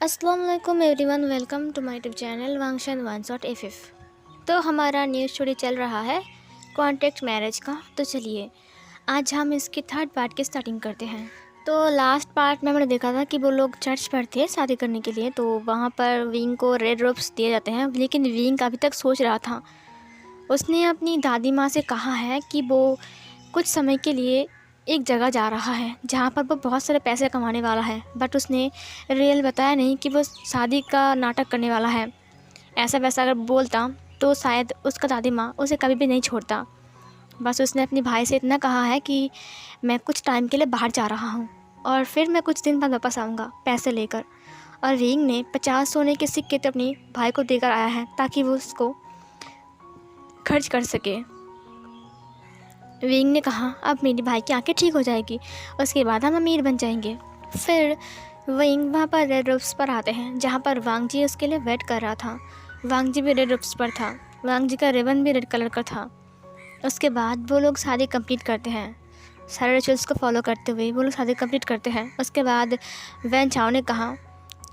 अस्सलाम वालेकुम everyone, welcome to my YouTube channel Wangshan one shot FF. तो हमारा न्यूज़ स्टोरी चल रहा है कॉन्ट्रैक्ट मैरिज का। तो चलिए आज हम इसकी थर्ड पार्ट की स्टार्टिंग करते हैं। तो लास्ट पार्ट में हमने देखा था कि वो लोग चर्च पर थे शादी करने के लिए, तो वहाँ पर विंग को रेड रोब्स दिए जाते हैं। लेकिन विंग अभी तक सोच रहा था। उसने अपनी दादी माँ से कहा है कि वो कुछ समय के लिए एक जगह जा रहा है जहाँ पर वो बहुत सारे पैसे कमाने वाला है, बट उसने रियल बताया नहीं कि वो शादी का नाटक करने वाला है। ऐसा वैसा अगर बोलता तो शायद उसका दादी माँ उसे कभी भी नहीं छोड़ता। बस उसने अपने भाई से इतना कहा है कि मैं कुछ टाइम के लिए बाहर जा रहा हूँ और फिर मैं कुछ दिन बाद वापस आऊँगा पैसे लेकर। और रिंग ने 50 सोने के सिक्के तो अपने भाई को देकर आया है ताकि वो उसको खर्च कर सके। विंग ने कहा अब मेरे भाई की आंखें ठीक हो जाएगी, उसके बाद हम अमीर बन जाएंगे। फिर विंग वहाँ पर रेड रूफ्स पर आते हैं जहाँ पर वांग जी उसके लिए वेट कर रहा था। वांग जी भी रेड रूफ्स पर था। वांग जी का रिबन भी रेड कलर का था। उसके बाद वो लोग शादी कंप्लीट करते हैं। सारे रिचुअल्स को फॉलो करते हुए वो लोग शादी कंप्लीट करते हैं। उसके बाद वैन चाओ ने कहा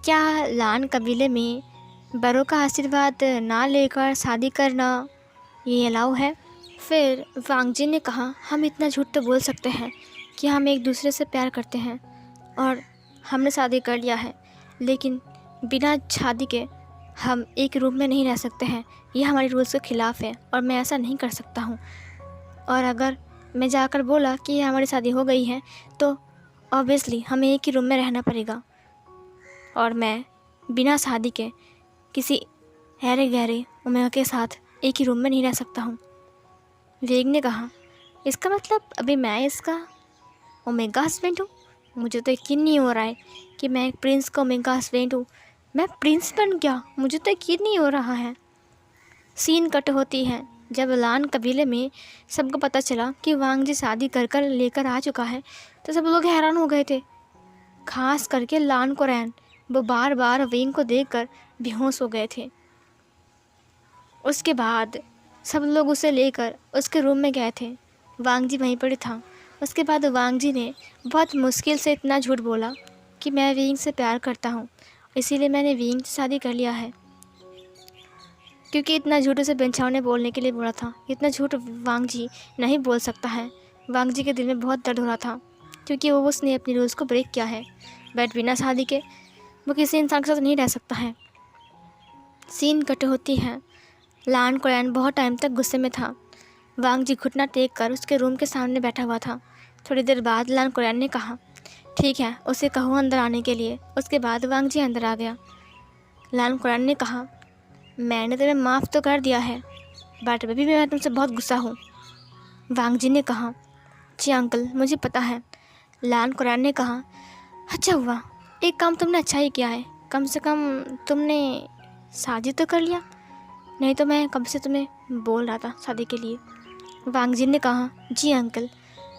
क्या लान कबीले में बड़ों का आशीर्वाद ना लेकर शादी करना ये अलाउ है। फिर वांग जी ने कहा हम इतना झूठ तो बोल सकते हैं कि हम एक दूसरे से प्यार करते हैं और हमने शादी कर लिया है, लेकिन बिना शादी के हम एक रूम में नहीं रह सकते हैं। ये हमारे रूल्स के ख़िलाफ़ है और मैं ऐसा नहीं कर सकता हूँ। और अगर मैं जाकर बोला कि हमारी शादी हो गई है तो ऑब्वियसली हमें एक ही रूम में रहना पड़ेगा और मैं बिना शादी के किसी गहरे गहरे उम्र के साथ एक ही रूम में नहीं रह सकता हूँ। वेग ने कहा इसका मतलब अभी मैं इसका ओमेगा हस्बैंड हूँ? मुझे तो यकीन नहीं हो रहा है कि मैं एक प्रिंस का ओमेगा हस्बैंड हूँ। मैं प्रिंस बन गया, मुझे तो यकीन नहीं हो रहा है। सीन कट होती है जब लान कबीले में सबको पता चला कि वांग जी शादी कर कर लेकर आ चुका है तो सब लोग हैरान हो गए थे, खास करके लान कोरैन। वो बार बार वेंग को देखकर बेहोश हो गए थे। उसके बाद सब लोग उसे लेकर उसके रूम में गए थे। वांग जी वहीं पर था। उसके बाद वांग जी ने बहुत मुश्किल से इतना झूठ बोला कि मैं विंग से प्यार करता हूँ, इसीलिए मैंने विंग से शादी कर लिया है। क्योंकि इतना झूठ उसे बेंचाओ ने बोलने के लिए बोला था। इतना झूठ वांग जी नहीं बोल सकता है। वांग जी के दिल में बहुत दर्द हो रहा था क्योंकि उसने अपने रूल्स को ब्रेक किया है, बट बिना शादी के वो किसी इंसान के साथ नहीं रह सकता है। सीन कट होती है। लान कोरैन बहुत टाइम तक गुस्से में था। वांग जी घुटना टेक कर उसके रूम के सामने बैठा हुआ था। थोड़ी देर बाद लान कोरैन ने कहा ठीक है, उसे कहो अंदर आने के लिए। उसके बाद वांग जी अंदर आ गया। लान कोरैन ने कहा मैंने तुम्हें माफ़ तो कर दिया है, बट अभी भी मैं तुमसे बहुत गुस्सा हूँ। वांग जी ने कहा जी अंकल, मुझे पता है। लान कोरैन ने कहा अच्छा हुआ, एक काम तुमने अच्छा ही किया है, कम से कम तुमने शादी तो कर लिया, नहीं तो मैं कब से तुम्हें बोल रहा था शादी के लिए। वांग जी ने कहा जी अंकल।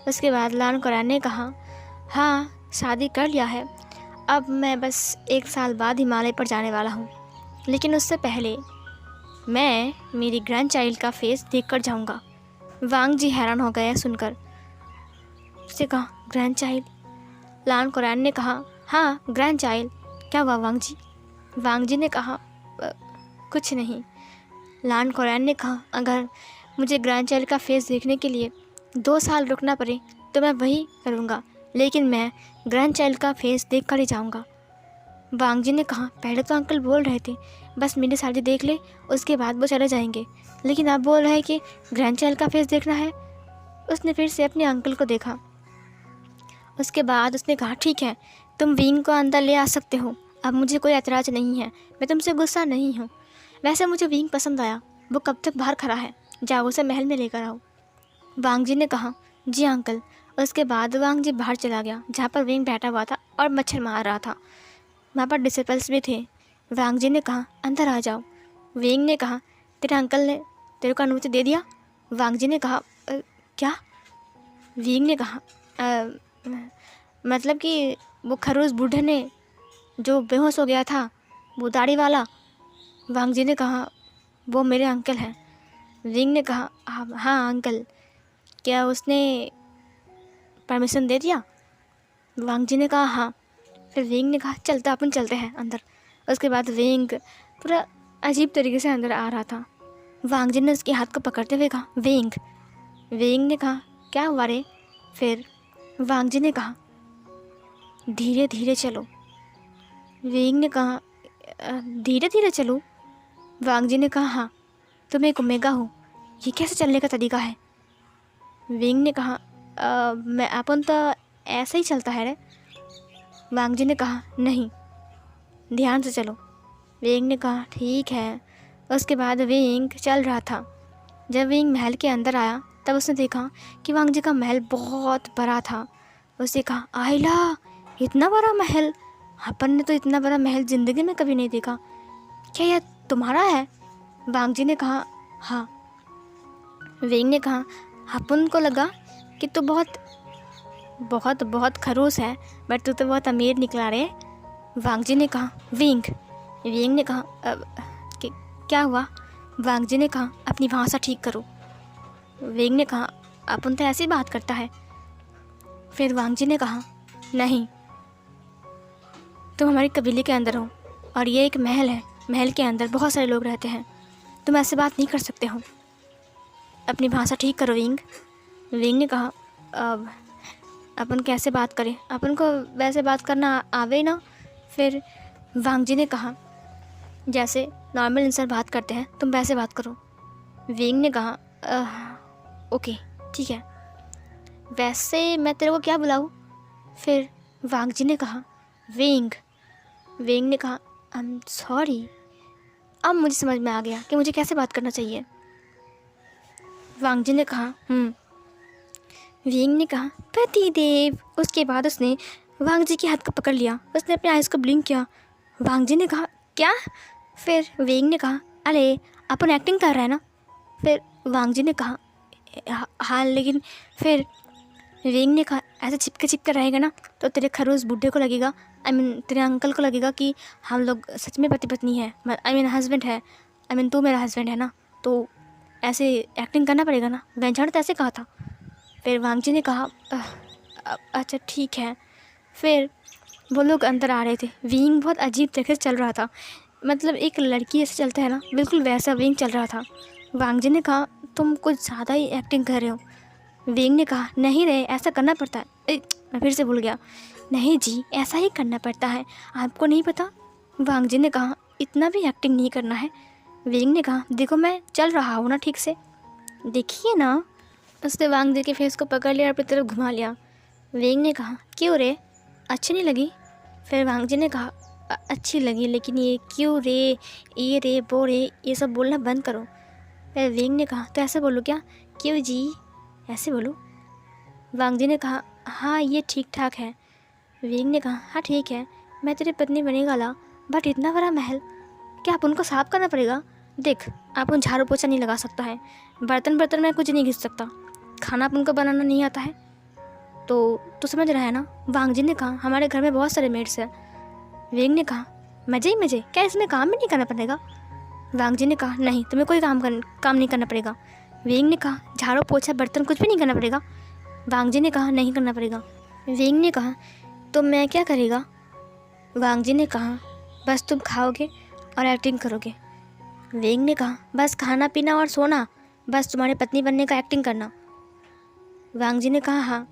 उसके बाद लान कोरैन ने कहा हाँ शादी कर लिया है, अब मैं बस 1 साल बाद हिमालय पर जाने वाला हूँ, लेकिन उससे पहले मैं मेरी ग्रैंड चाइल्ड का फेस देख कर जाऊँगा। वांग जी हैरान हो गए सुनकर। उसने कहा ग्रैंड चाइल्ड? लान कोरैन ने कहा हाँ ग्रैंड चाइल्ड। क्या हुआ वांग जी? वांग जी ने कहा कुछ नहीं। लान कोरैन ने कहा अगर मुझे ग्रैंड चाइल्ड का फेस देखने के लिए 2 साल रुकना पड़े तो मैं वही करूँगा, लेकिन मैं ग्रैंड चाइल्ड का फेस देख कर ही जाऊँगा। वांग जी ने कहा पहले तो अंकल बोल रहे थे बस मेरी शादी देख ले उसके बाद वो चले जाएंगे, लेकिन अब बोल रहे हैं कि ग्रैंड चाइल्ड का फेस देखना है। उसने फिर से अपने अंकल को देखा। उसके बाद उसने कहा ठीक है, तुम विंग को अंदर ले आ सकते हो, अब मुझे कोई एतराज़ नहीं है, मैं तुमसे गुस्सा नहीं हूँ। वैसे मुझे विंग पसंद आया, वो कब तक बाहर खड़ा है, जाओ उसे महल में लेकर आओ। वांग जी ने कहा जी अंकल। उसके बाद वांग जी बाहर चला गया जहाँ पर विंग बैठा हुआ था और मच्छर मार रहा था। वहाँ पर डिसिपल्स भी थे। वांग जी ने कहा अंदर आ जाओ। विंग ने कहा तेरे अंकल ने तेरे को अनुमति दे दिया? वांग जी ने कहा क्या? विंग ने कहा मतलब कि वो खरूस बूढ़े ने जो बेहोश हो गया था, वो दाढ़ी वाला। वांग जी ने कहा वो मेरे अंकल हैं। विंग ने कहा हाँ अंकल, क्या उसने परमिशन दे दिया? वांग जी ने कहा हाँ। फिर वेंग ने कहा चलता अपन चलते हैं अंदर। उसके बाद वेंग पूरा अजीब तरीके से अंदर आ रहा था। वांग जी ने उसके हाथ को पकड़ते हुए कहा वेंग। वेंग ने कहा क्या हुआ रे? फिर वांग जी ने कहा धीरे धीरे चलो। वेंग ने कहा धीरे धीरे चलो? वांग जी ने कहा हाँ, तुम एक ओमेगा हो, ये कैसे चलने का तरीका है? वेंग ने कहा मैं अपन तो ऐसा ही चलता है रे। वांग जी ने कहा नहीं, ध्यान से चलो। वेंग ने कहा ठीक है। उसके बाद वेंग चल रहा था। जब वेंग महल के अंदर आया तब उसने देखा कि वांग जी का महल बहुत बड़ा था। उसने कहा आइला, इतना बड़ा महल, अपन ने तो इतना बड़ा महल ज़िंदगी में कभी नहीं देखा, क्या यह तुम्हारा है? वांग जी ने कहा हाँ। वेंग ने कहा अपन को लगा कि तू बहुत बहुत बहुत खड़ूस है, बट तू तो बहुत अमीर निकला रे। वांग जी ने कहा वेंग। वेंग ने कहा क्या हुआ? वांग जी ने कहा अपनी भाषा ठीक करो। वेंग ने कहा अपन तो ऐसी बात करता है। फिर वांग जी ने कहा नहीं, तुम हमारे कबीले के अंदर हो और ये एक महल है, महल के अंदर बहुत सारे लोग रहते हैं, तुम ऐसे बात नहीं कर सकते हो, अपनी भाषा ठीक करो वेंग। वेंग ने कहा अब अपन कैसे बात करें, अपन को वैसे बात करना आवे ही ना। फिर वांग जी ने कहा जैसे नॉर्मल इंसान बात करते हैं तुम वैसे बात करो। वेंग ने कहा ओके ठीक है, वैसे मैं तेरे को क्या बुलाऊँ? फिर वांग जी ने कहा वेंग। वेंग ने कहा आई एम सॉरी, अब मुझे समझ में आ गया कि मुझे कैसे बात करना चाहिए। वांग जी ने कहा वेंग ने कहा पतिदेव। उसके बाद उसने वांग जी के हाथ को पकड़ लिया, उसने अपने आइज़ को ब्लिंक किया। वांग जी ने कहा क्या? फिर वेंग ने कहा अरे अपन एक्टिंग कर रहा है ना। फिर वांग जी ने कहा हाँ लेकिन। फिर वेंग ने कहा ऐसे चिपके चिपके रहेगा ना तो तेरे खरूस बूढ़े को लगेगा, आई मीन तेरे अंकल को लगेगा कि हम लोग सच में पति पत्नी है, आई मीन हस्बैंड है, आई मीन तू मेरा हस्बैंड है ना, तो ऐसे एक्टिंग करना पड़ेगा ना। वेंझाड़ तो ऐसे कहा था। फिर वांग जी ने कहा अच्छा ठीक है। फिर वो लोग अंदर आ रहे थे। वेंग बहुत अजीब तरीके से चल रहा था, मतलब एक लड़की ऐसे चलता है ना, बिल्कुल वैसा वेंग चल रहा था। वांग जी ने कहा तुम कुछ ज़्यादा ही एक्टिंग कर रहे हो। वेंग ने कहा नहीं रे, ऐसा करना पड़ता है। मैं फिर से भूल गया। नहीं जी, ऐसा ही करना पड़ता है, आपको नहीं पता? वांग जी ने कहा इतना भी एक्टिंग नहीं करना है। वेंग ने कहा देखो मैं चल रहा हूँ ना ठीक से, देखिए ना। उसने वांग जी के फेस को पकड़ लिया और अपनी तरफ घुमा लिया। वेंग ने कहा क्यों रे, अच्छी नहीं लगी? फिर वांग जी ने कहा अच्छी लगी, लेकिन ये क्यों रे, ये रे वो रे, ये सब बोलना बंद करो। फिर वेंग ने कहा तो ऐसे बोलो क्या? क्यों जी, ऐसे बोलो। वांग जी ने कहा हाँ ये ठीक ठाक है। वेंग ने कहा हाँ ठीक है, मैं तेरी पत्नी बनेगा ला, बट इतना बड़ा महल क्या आप उनको साफ करना पड़ेगा? देख आप उन झाड़ू पोछा नहीं लगा सकता है, बर्तन बर्तन में कुछ नहीं घिस सकता, खाना उनको बनाना नहीं आता है, तो समझ रहा है ना। वांग जी ने कहा हमारे घर में बहुत सारे मेड्स हैं। वेंग ने कहा मजे ही मजे, क्या इसमें काम भी नहीं करना पड़ेगा? वांग जी ने कहा नहीं, तुम्हें कोई काम नहीं करना पड़ेगा। वेंग ने कहा झाड़ू पोछा बर्तन कुछ भी नहीं करना पड़ेगा? वांग जी ने कहा नहीं करना पड़ेगा। वेंग ने कहा तो मैं क्या करेगा? वांग जी ने कहा बस तुम खाओगे और एक्टिंग करोगे। वेंग ने कहा बस खाना पीना और सोना, बस तुम्हारे पत्नी बनने का एक्टिंग करना। वांग जी ने कहा हाँ।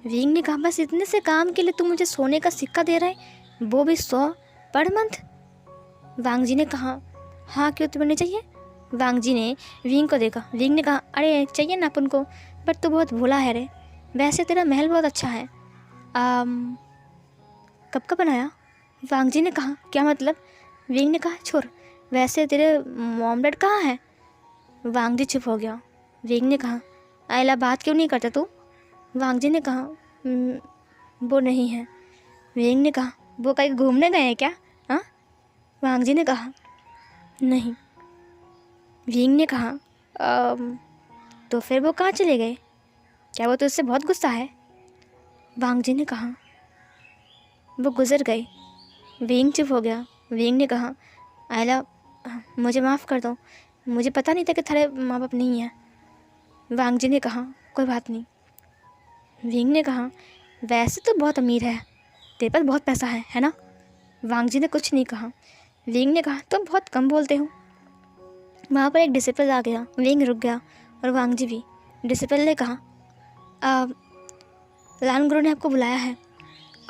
वेंग ने कहा बस इतने से काम के लिए तुम मुझे सोने का सिक्का दे रहा है, वो भी 100 पर मंथ? वांग जी ने कहा हाँ क्यों, तुम्हें नहीं चाहिए? वांग जी ने वेंग को देखा। वेंग ने कहा अरे चाहिए ना अपन को, बट तू बहुत भोला है रे, वैसे तेरा महल बहुत अच्छा है। कब का बनाया? वांग जी ने कहा क्या मतलब? वेंग ने कहा छोड़, वैसे तेरे मॉम डैड कहाँ है? वांग जी चुप हो गया। वेंग ने कहा आयला बात क्यों नहीं करता तू? वांग जी ने कहा वो नहीं है। वेंग ने कहा वो कहीं घूमने गए हैं क्या? हाँ? वांग जी ने कहा नहीं। वेंग ने कहा तो फिर वो कहाँ चले गए? क्या वो तुझसे बहुत गुस्सा है? वांग जी ने कहा वो गुजर गए। वेंग चुप हो गया। वेंग ने कहा आयला मुझे माफ़ कर दो, मुझे पता नहीं था कि तेरे माँ बाप नहीं हैं। वांग जी ने कहा कोई बात नहीं। वेंग ने कहा वैसे तो बहुत अमीर है, तेरे पास बहुत पैसा है ना? वांग जी ने कुछ नहीं कहा। विंग ने कहा, तुम बहुत कम बोलते हो। वहाँ पर एक डिसिपल आ गया। विंग रुक गया और वांग जी भी। डिसिपल ने कहा, लान गुरु ने आपको बुलाया है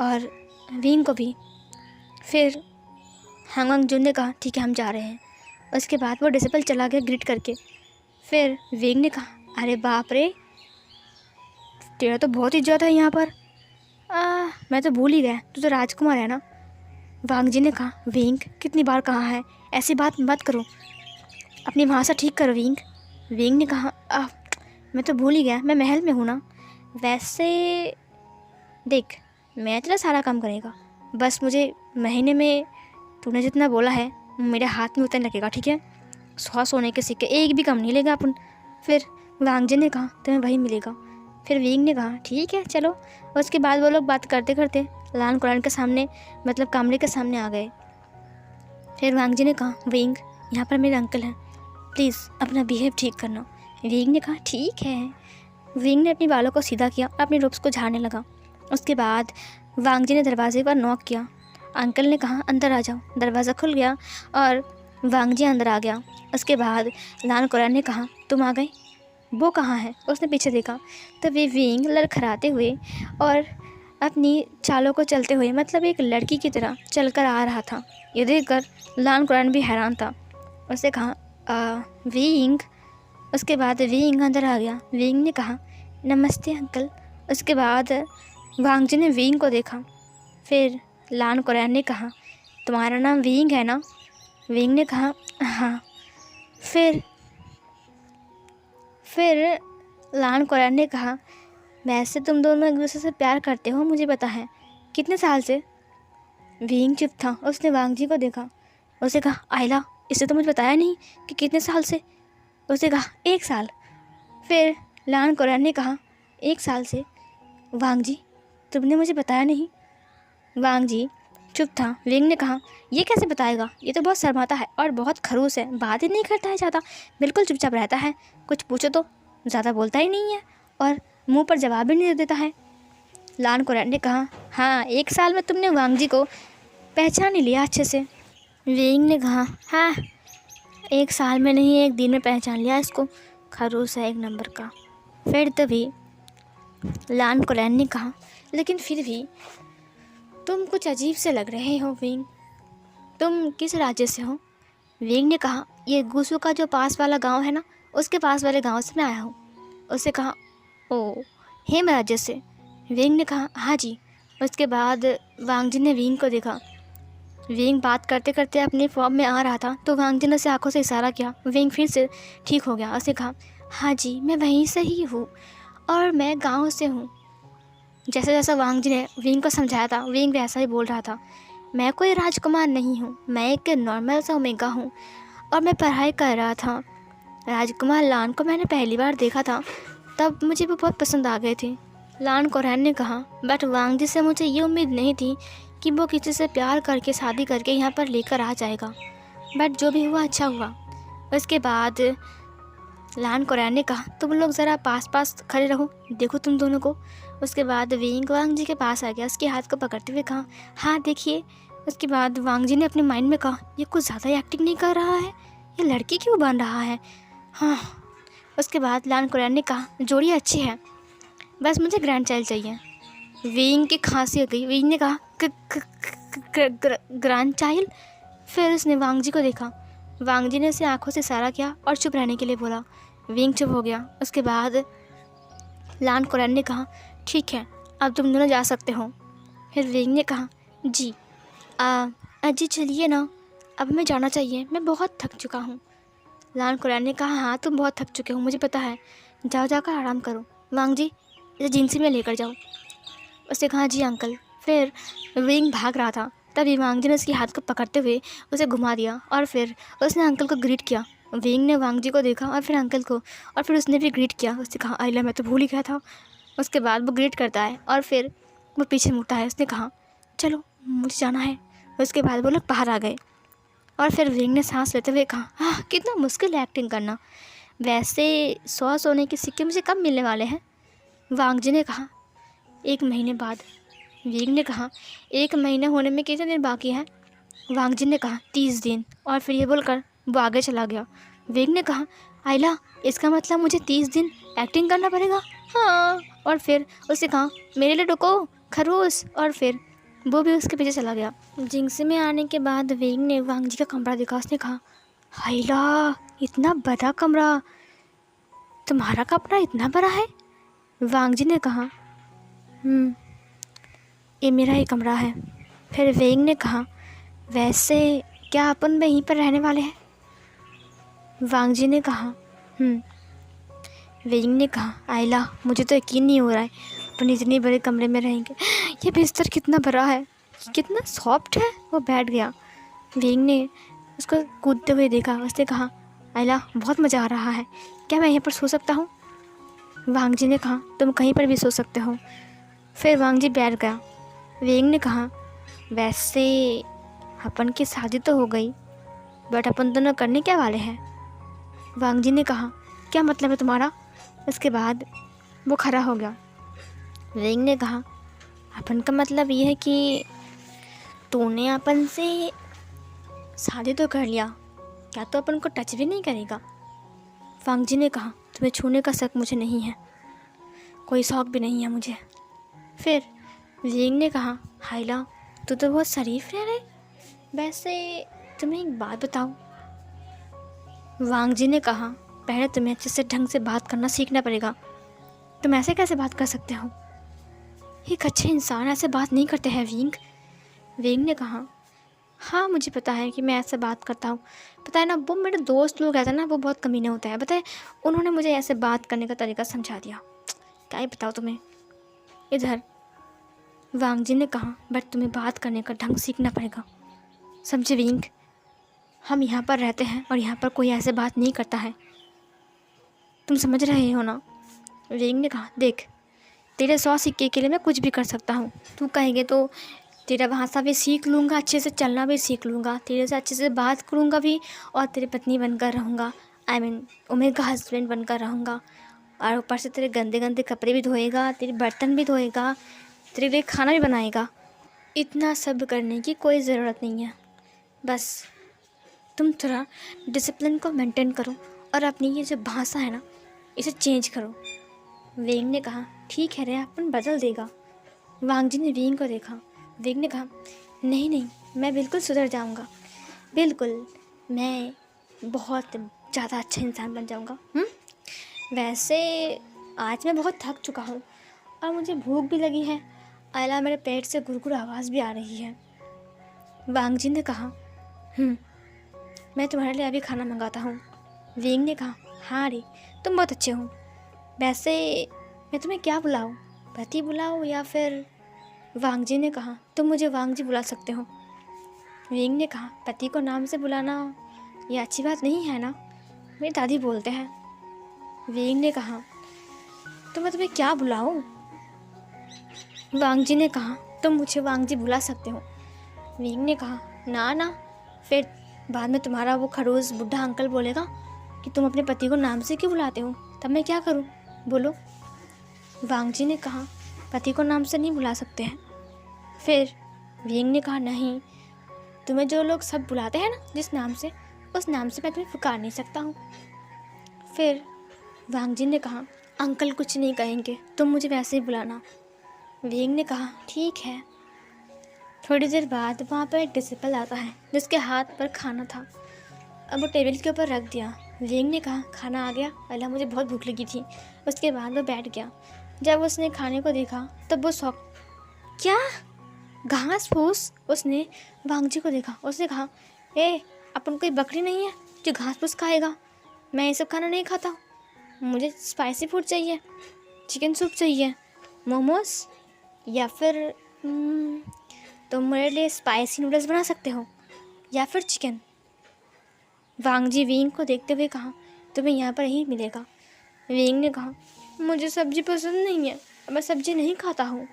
और विंग को भी। फिर हांगवांग जून ने कहा, ठीक है हम जा रहे हैं। उसके बाद वो डिसिपल चला गया ग्रीट करके। फिर विंग ने कहा, अरे बाप रे, तेरा तो बहुत इज्जत है यहाँ पर। मैं तो भूल ही गया, तू तो राजकुमार है ना। वांग जी ने कहा, विंग कितनी बार कहा है ऐसी बात मत करो, अपनी भाषा ठीक करो विंग। विंग ने कहा, मैं तो भूल ही गया, मैं महल में हूँ ना। वैसे देख, मैं तेरा सारा काम करेगा, बस मुझे महीने में तूने जितना बोला है मेरे हाथ में उतना लगेगा, ठीक है? 100 सोने के सिक्के, एक भी कम नहीं लेगा अपन। फिर वांग जी ने कहा, तुम्हें वही मिलेगा। फिर विंग ने कहा, ठीक है चलो। उसके बाद वो लोग बात करते करते लान कुरान के सामने, मतलब कमरे के सामने आ गए। फिर वांग जी ने कहा, विंग यहाँ पर मेरे अंकल हैं, प्लीज़ अपना बिहेव ठीक करना। विंग ने कहा, ठीक है। विंग ने अपने बालों को सीधा किया और अपने रूप्स को झाड़ने लगा। उसके बाद वांग जी ने दरवाजे पर नॉक किया। अंकल ने कहा, अंदर आ जाओ। दरवाज़ा खुल गया और वांग जी अंदर आ गया। उसके बाद लान कुरान ने कहा, तुम आ गए, वो कहाँ है? उसने पीछे देखा तो वे विंग लड़खड़ाते हुए और अपनी चालों को चलते हुए, मतलब एक लड़की की तरह चलकर आ रहा था। ये देखकर लान कुरान भी हैरान था। उसने कहा, विंग। उसके बाद विंग अंदर आ गया। विंग ने कहा, नमस्ते अंकल। उसके बाद वांग जी ने विंग को देखा। फिर लान कुरान ने कहा, तुम्हारा नाम विंग है ना? विंग ने कहा, हाँ। फिर लान कुरान ने कहा, वैसे तुम दोनों एक दूसरे से प्यार करते हो, मुझे पता है, कितने साल से? विंग चुप था। उसने वांग जी को देखा। उसने कहा, आयला, इसे तो मुझे बताया नहीं कि कितने साल से। उसने कहा, 1 साल। फिर लान कुरान ने कहा, 1 साल से? वांग जी, तुमने मुझे बताया नहीं। वांग जी चुप था। विंग ने कहा, ये कैसे बताएगा, ये तो बहुत शर्माता है और बहुत खड़ूस है, बात ही नहीं करता है ज़्यादा, बिल्कुल चुपचाप रहता है, कुछ पूछो तो ज़्यादा बोलता ही नहीं है और मुंह पर जवाब भी नहीं देता है। लान कुरान ने कहा, हाँ 1 साल में तुमने वांग जी को पहचान ही लिया अच्छे से। विंग ने कहा, हाँ 1 साल में नहीं, 1 दिन में पहचान लिया इसको, खड़ूस है 1 नंबर का। फिर तभी लान कुरान ने कहा, लेकिन फिर भी तुम कुछ अजीब से लग रहे हो विंग, तुम किस राज्य से हो? विंग ने कहा, ये गुसू का जो पास वाला गांव है ना, उसके पास वाले गांव से मैं आया हूँ। उसने कहा, ओ हेम राज्य से? विंग ने कहा, हाँ जी। उसके बाद वांग जी ने विंग को देखा। विंग बात करते करते अपने फॉर्म में आ रहा था तो वांग जी ने उसे आंखों से इशारा किया। विंग फिर से ठीक हो गया। उसने कहा, हाँ जी मैं वहीं से ही हूँ और मैं गाँव से हूँ। जैसा जैसा वांग जी ने विंग को समझाया था, विंग वैसा ही बोल रहा था। मैं कोई राजकुमार नहीं हूँ, मैं एक नॉर्मल सा ओमेगा हूँ और मैं पढ़ाई कर रहा था। राजकुमार लान को मैंने पहली बार देखा था, तब मुझे वो बहुत पसंद आ गए थे। लान कुरान ने कहा, बट वांग जी से मुझे ये उम्मीद नहीं थी कि वो किसी से प्यार करके शादी करके यहाँ पर लेकर आ जाएगा, बट जो भी हुआ अच्छा हुआ। उसके बाद लान कुरान ने कहा, तुम लोग ज़रा पास पास खड़े रहो, देखो तुम दोनों को। उसके बाद विंग वांग जी के पास आ गया, उसके हाथ को पकड़ते हुए कहा, हाँ देखिए। उसके बाद वांग जी ने अपने माइंड में कहा, ये कुछ ज़्यादा एक्टिंग नहीं कर रहा है, ये लड़की क्यों बन रहा है? हाँ। उसके बाद लान कुरान ने कहा, जोड़ी अच्छी है, बस मुझे ग्रैंड चाइल्ड चाहिए। विंग की खांसी हो गई। विंग ने कहा, ग्रैंड चाइल्ड? फिर उसने वांग जी को देखा। वांग जी ने उसे आंखों से इशारा किया और चुप रहने के लिए बोला। विंग चुप हो गया। उसके बाद लान कुरान ने कहा, ठीक है अब तुम दोनों जा सकते हो। फिर विंग ने कहा, जी अजी चलिए ना, अब मैं जाना चाहिए, मैं बहुत थक चुका हूँ। लान कुरान ने कहा, हाँ तुम बहुत थक चुके हो, मुझे पता है, जाओ जाकर आराम करो। वांग जी इसे जिनसी में लेकर जाओ। उसने कहा, जी अंकल। फिर विंग भाग रहा था, तभी वांग जी ने उसके हाथ को पकड़ते हुए उसे घुमा दिया और फिर उसने अंकल को ग्रीट किया। विंग ने वांग जी को देखा और फिर अंकल को, और फिर उसने भी ग्रीट किया। उसने कहा, आइला मैं तो भूल ही गया था। उसके बाद वो ग्रीट करता है और फिर वो पीछे मुड़ता है। उसने कहा, चलो मुझे जाना है। उसके बाद वो लोग बाहर आ गए और फिर विंग ने सांस लेते हुए कहा, हाँ कितना मुश्किल है एक्टिंग करना। वैसे 100 सोने के सिक्के मुझे कब मिलने वाले हैं? वांग जी ने कहा, 1 महीने बाद। वेंग ने कहा 1 महीना होने में कितने दिन बाकी हैं? वांग जी ने कहा 30 दिन। और फिर ये बोलकर वो आगे चला गया। वेंग ने कहा आयला, इसका मतलब मुझे 30 दिन एक्टिंग करना पड़ेगा। हाँ। और फिर उसने कहा मेरे लिए रुको खरगोश। और फिर वो भी उसके पीछे चला गया। जिंगसी में आने के बाद वेंग ने वांग जी का कमरा देखा। उसने कहा हायला, इतना बड़ा कमरा, तुम्हारा कमरा इतना बड़ा है? वांग जी ने कहा ये मेरा ही कमरा है। फिर वेंग ने कहा वैसे क्या अपन वहीं पर रहने वाले हैं? वांग जी ने कहा वेंग ने कहा आयला, मुझे तो यकीन नहीं हो रहा है अपन इतने बड़े कमरे में रहेंगे। ये बिस्तर कितना बड़ा है, कितना सॉफ्ट है। वो बैठ गया। वेंग ने उसको कूदते हुए देखा। उसने कहा आयला, बहुत मज़ा आ रहा है, क्या मैं यहाँ पर सो सकता हूँ? वांग जी ने कहा तुम कहीं पर भी सो सकते हो। फिर वांग जी बैठ गया। वेंग ने कहा वैसे अपन की शादी तो हो गई, बट अपन दोनों करने क्या वाले हैं? वांग जी ने कहा क्या मतलब है तुम्हारा? उसके बाद वो खड़ा हो गया। वेंग ने कहा अपन का मतलब ये है कि तूने अपन से शादी तो कर लिया, क्या तो अपन को टच भी नहीं करेगा? वांग जी ने कहा तुम्हें छूने का शक मुझे नहीं है, कोई शौक भी नहीं है मुझे। फिर वेंग ने कहा हायला, तू तो बहुत शरीफ रह रहे। वैसे तुम्हें एक बात बताऊं? वांग जी ने कहा पहले तुम्हें अच्छे से ढंग से बात करना सीखना पड़ेगा। तुम ऐसे कैसे बात कर सकते हो? एक अच्छे इंसान ऐसे बात नहीं करते हैं वेंग। वेंग ने कहा हाँ मुझे पता है कि मैं ऐसे बात करता हूँ। पता है ना, वो मेरे दोस्त लोग रहते हैं ना, वो बहुत कमीने होते हैं। पता है, उन्होंने मुझे ऐसे बात करने का तरीका समझा दिया। क्या ही बताओ तुम्हें। इधर वांग जी ने कहा बट तुम्हें बात करने का ढंग सीखना पड़ेगा, समझे वेंग? हम यहाँ पर रहते हैं और यहाँ पर कोई ऐसे बात नहीं करता है, तुम समझ रहे हो ना? वेंग ने कहा देख, तेरे 100 सिक्के के लिए मैं कुछ भी कर सकता हूँ। तू कहेंगे तो तेरा भाषा भी सीख लूँगा, अच्छे से चलना भी सीख लूँगा, तेरे से अच्छे से बात करूँगा भी, और तेरी पत्नी बनकर रहूँगा। आई मीन उमेर का हस्बैंड बनकर रहूँगा। और ऊपर से तेरे गंदे गंदे कपड़े भी धोएगा, तेरे बर्तन भी धोएगा, तेरे लिए खाना भी बनाएगा। इतना सब करने की कोई ज़रूरत नहीं है, बस तुम थोड़ा डिसिप्लिन को मेंटेन करो और अपनी ये जो भाषा है ना, इसे चेंज करो। वेंग ने कहा ठीक है रे, अपन बदल देगा। वांग जी ने वेंग को देखा। वेंग ने कहा नहीं नहीं, मैं बिल्कुल सुधर जाऊंगा, बिल्कुल मैं बहुत ज़्यादा अच्छा इंसान बन जाऊंगा। वैसे आज मैं बहुत थक चुका हूँ और मुझे भूख भी लगी है। आयला, मेरे पेट से गुरगुर आवाज़ भी आ रही है। वांग जी ने कहा मैं तुम्हारे लिए अभी खाना मंगाता हूँ। वेंग ने कहा हाँ रे, तुम बहुत अच्छे हो। वैसे मैं तुम्हें क्या बुलाऊँ, पति बुलाऊँ या फिर? वांग जी ने कहा तुम मुझे वांग जी बुला सकते हो। वेंग ने कहा पति को नाम से बुलाना ये अच्छी बात नहीं है ना, मेरी दादी बोलते हैं। वेंग ने कहा तो मैं तुम्हें क्या बुलाऊँ? वांग जी ने कहा तुम मुझे वांग जी बुला सकते हो। वेंग ने कहा ना ना, फिर बाद में तुम्हारा वो खड़ूस बुढ़ा अंकल बोलेगा कि तुम अपने पति को नाम से क्यों बुलाते हो, तब मैं क्या करूं, बोलो? वांग जी ने कहा पति को नाम से नहीं बुला सकते हैं। फिर वेंग ने कहा नहीं, तुम्हें जो लोग सब बुलाते हैं ना जिस नाम से, उस नाम से मैं तुम्हें पुकार नहीं सकता हूँ। फिर वांग जी ने कहा अंकल कुछ नहीं कहेंगे, तुम मुझे वैसे ही बुलाना। वेंग ने कहा ठीक है। थोड़ी देर बाद वहाँ पर एक डिसिपल आता है जिसके हाथ पर खाना था। अब वो टेबल के ऊपर रख दिया। वेंग ने कहा खाना आ गया, पहले मुझे बहुत भूख लगी थी। उसके बाद वो बैठ गया। जब उसने खाने को देखा तब वो शौक, क्या घास फूस? उसने वांग जी को देखा। उसने कहा ए, अपन कोई बकरी नहीं है जो घास फूस खाएगा, मैं ये सब खाना नहीं खाता। मुझे स्पाइसी फूड चाहिए, चिकन सूप चाहिए, मोमोज, या फिर तुम मेरे लिए स्पाइसी नूडल्स बना सकते हो या फिर चिकन। वांग जी वेंग को देखते हुए कहा तुम्हें यहाँ पर ही मिलेगा। वेंग ने कहा मुझे सब्जी पसंद नहीं है, मैं सब्जी नहीं खाता हूँ।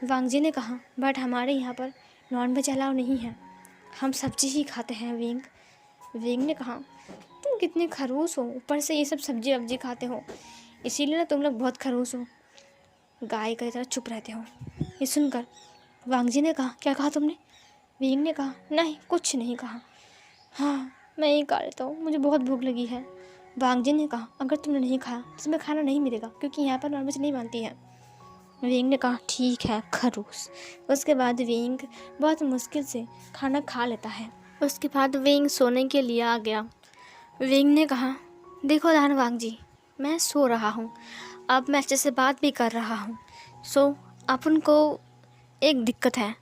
वांग जी ने कहा बट हमारे यहाँ पर नॉन वेज अलाउ नहीं है, हम सब्जी ही खाते हैं वेंग। वेंग ने कहा तुम कितने खरूस हो, ऊपर से ये सब सब्जी वब्जी खाते हो, इसीलिए ना तुम लोग बहुत खरूस हो, गाय की तरह चुप रहते हो। ये सुनकर वांग जी ने कहा, क्या कहा तुमने? वेंग ने कहा, नहीं कुछ नहीं कहा। हाँ मैं यही खा लेता हूँ, मुझे बहुत भूख लगी है। वांग जी ने कहा, अगर तुमने नहीं खाया तो तुम्हें खाना नहीं मिलेगा, क्योंकि यहाँ पर नॉनवेज नहीं बनती है। वेंग ने कहा, ठीक है खरूस। उसके बाद वेंग बहुत मुश्किल से खाना खा लेता है। उसके बाद वेंग सोने के लिए आ गया। वेंग ने कहा, देखो दान वांग जी, मैं सो रहा हूँ, अब मैं अच्छे से बात भी कर रहा हूँ। सो अपन को एक दिक्कत है,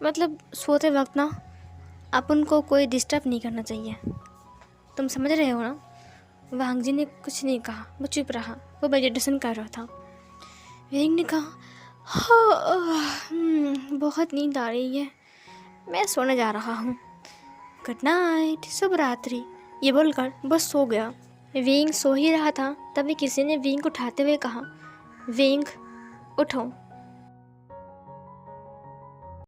मतलब सोते वक्त ना अपन को कोई डिस्टर्ब नहीं करना चाहिए, तुम समझ रहे हो ना? वांग जी ने कुछ नहीं कहा, वो चुप रहा, वो मेडिटेशन कर रहा था। वेंग ने कहा, हाँ बहुत नींद आ रही है, मैं सोने जा रहा हूँ, गुड नाइट, शुभ रात्रि, ये बोलकर बस सो गया। वेंग सो ही रहा था, तभी किसी ने वेंग को उठाते हुए कहा, वेंग उठो,